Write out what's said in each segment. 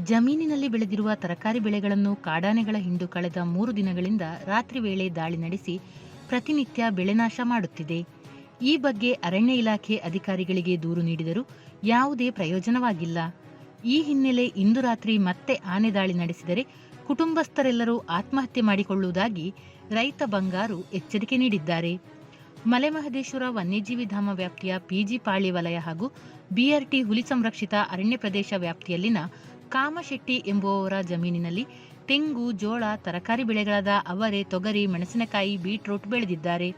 ಜಮೀನಿನಲ್ಲಿ ಬೆಳೆದಿರುವ ತರಕಾರಿ ಬೆಳೆಗಳನ್ನು ಕಾಡಾನೆಗಳ ಹಿಂಡು ಕಳೆದ 3 ದಿನಗಳಿಂದ ರಾತ್ರಿ ವೇಳೆ ದಾಳಿ ನಡೆಸಿ ಪ್ರತಿನಿತ್ಯ ಬೆಳೆನಾಶ ಮಾಡುತ್ತಿದೆ. ಈ ಬಗ್ಗೆ ಅರಣ್ಯ ಇಲಾಖೆ ಅಧಿಕಾರಿಗಳಿಗೆ ದೂರು ನೀಡಿದರೂ ಯಾವುದೇ ಪ್ರಯೋಜನವಾಗಿಲ್ಲ. ಈ ಹಿನ್ನೆಲೆ ಇಂದು ರಾತ್ರಿ ಮತ್ತೆ ಆನೆ ದಾಳಿ ನಡೆಸಿದರೆ ಕುಟುಂಬಸ್ಥರೆಲ್ಲರೂ ಆತ್ಮಹತ್ಯೆ ಮಾಡಿಕೊಳ್ಳುವುದಾಗಿ ರೈತ ಬಂಗಾರು ಎಚ್ಚರಿಕೆ ನೀಡಿದ್ದಾರೆ. ಮಲೆಮಹದೇಶ್ವರ ವನ್ಯಜೀವಿ ಧಾಮ ವ್ಯಾಪ್ತಿಯ ಪಿಜಿ ಪಾಳ್ಯ ವಲಯ ಹಾಗೂ ಬಿಆರ್ಟಿ ಹುಲಿ ಸಂರಕ್ಷಿತ ಅರಣ್ಯ ಪ್ರದೇಶ ವ್ಯಾಪ್ತಿಯಲ್ಲಿನ ಕಾಮಶೆಟ್ಟಿ ಎಂಬುವವರ ಜಮೀನಿನಲ್ಲಿ ತೆಂಗು, ಜೋಳ, ತರಕಾರಿ ಬೆಳೆಗಳಾದ ಅವರೆ, ತೊಗರಿ, ಮೆಣಸಿನಕಾಯಿ, ಬೀಟ್ರೂಟ್ ಬೆಳೆದಿದ್ದಾರೆ.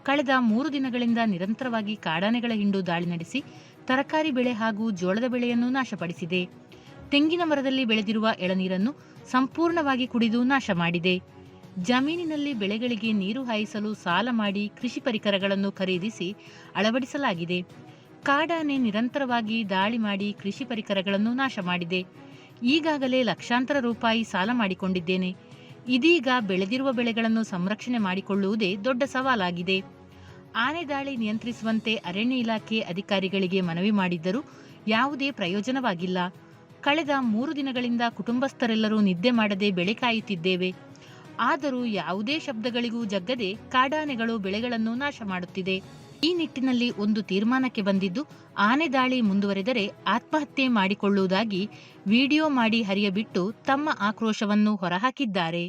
ಕಳೆದ 3 ದಿನಗಳಿಂದ ನಿರಂತರವಾಗಿ ಕಾಡಾನೆಗಳ ಹಿಂಡು ದಾಳಿ ನಡೆಸಿ ತರಕಾರಿ ಬೆಳೆ ಹಾಗೂ ಜೋಳದ ಬೆಳೆಯನ್ನು ನಾಶಪಡಿಸಿದೆ. ತೆಂಗಿನ ಮರದಲ್ಲಿ ಬೆಳೆದಿರುವ ಎಳನೀರನ್ನು ಸಂಪೂರ್ಣವಾಗಿ ಕುಡಿದು ನಾಶ ಮಾಡಿದೆ. ಜಮೀನಿನಲ್ಲಿ ಬೆಳೆಗಳಿಗೆ ನೀರು ಹಾಯಿಸಲು ಸಾಲ ಮಾಡಿ ಕೃಷಿ ಪರಿಕರಗಳನ್ನು ಖರೀದಿಸಿ ಅಳವಡಿಸಲಾಗಿದೆ. ಕಾಡಾನೆ ನಿರಂತರವಾಗಿ ದಾಳಿ ಮಾಡಿ ಕೃಷಿ ಪರಿಕರಗಳನ್ನು ನಾಶ ಮಾಡಿದೆ. ಈಗಾಗಲೇ ಲಕ್ಷಾಂತರ ರೂಪಾಯಿ ಸಾಲ ಮಾಡಿಕೊಂಡಿದ್ದೇನೆ. ಇದೀಗ ಬೆಳೆದಿರುವ ಬೆಳೆಗಳನ್ನು ಸಂರಕ್ಷಣೆ ಮಾಡಿಕೊಳ್ಳುವುದೇ ದೊಡ್ಡ ಸವಾಲಾಗಿದೆ. ಆನೆ ದಾಳಿ ನಿಯಂತ್ರಿಸುವಂತೆ ಅರಣ್ಯ ಇಲಾಖೆ ಅಧಿಕಾರಿಗಳಿಗೆ ಮನವಿ ಮಾಡಿದ್ದರೂ ಯಾವುದೇ ಪ್ರಯೋಜನವಾಗಿಲ್ಲ. ಕಳೆದ 3 ದಿನಗಳಿಂದ ಕುಟುಂಬಸ್ಥರೆಲ್ಲರೂ ನಿದ್ದೆ ಮಾಡದೆ ಬೆಳೆ ಕಾಯುತ್ತಿದ್ದೇವೆ. ಆದರೂ ಯಾವುದೇ ಶಬ್ದಗಳಿಗೂ ಜಗ್ಗದೆ ಕಾಡಾನೆಗಳು ಬೆಳೆಗಳನ್ನು ನಾಶ ಮಾಡುತ್ತಿದೆ. ಈ ನಿಟ್ಟಿನಲ್ಲಿ ಒಂದು ತೀರ್ಮಾನಕ್ಕೆ ಬಂದಿದ್ದು, ಆನೆ ದಾಳಿ ಮುಂದುವರೆದರೆ ಆತ್ಮಹತ್ಯೆ ಮಾಡಿಕೊಳ್ಳುವುದಾಗಿ ವಿಡಿಯೋ ಮಾಡಿ ಹರಿಯಬಿಟ್ಟು ತಮ್ಮ ಆಕ್ರೋಶವನ್ನು ಹೊರಹಾಕಿದ್ದಾರೆ.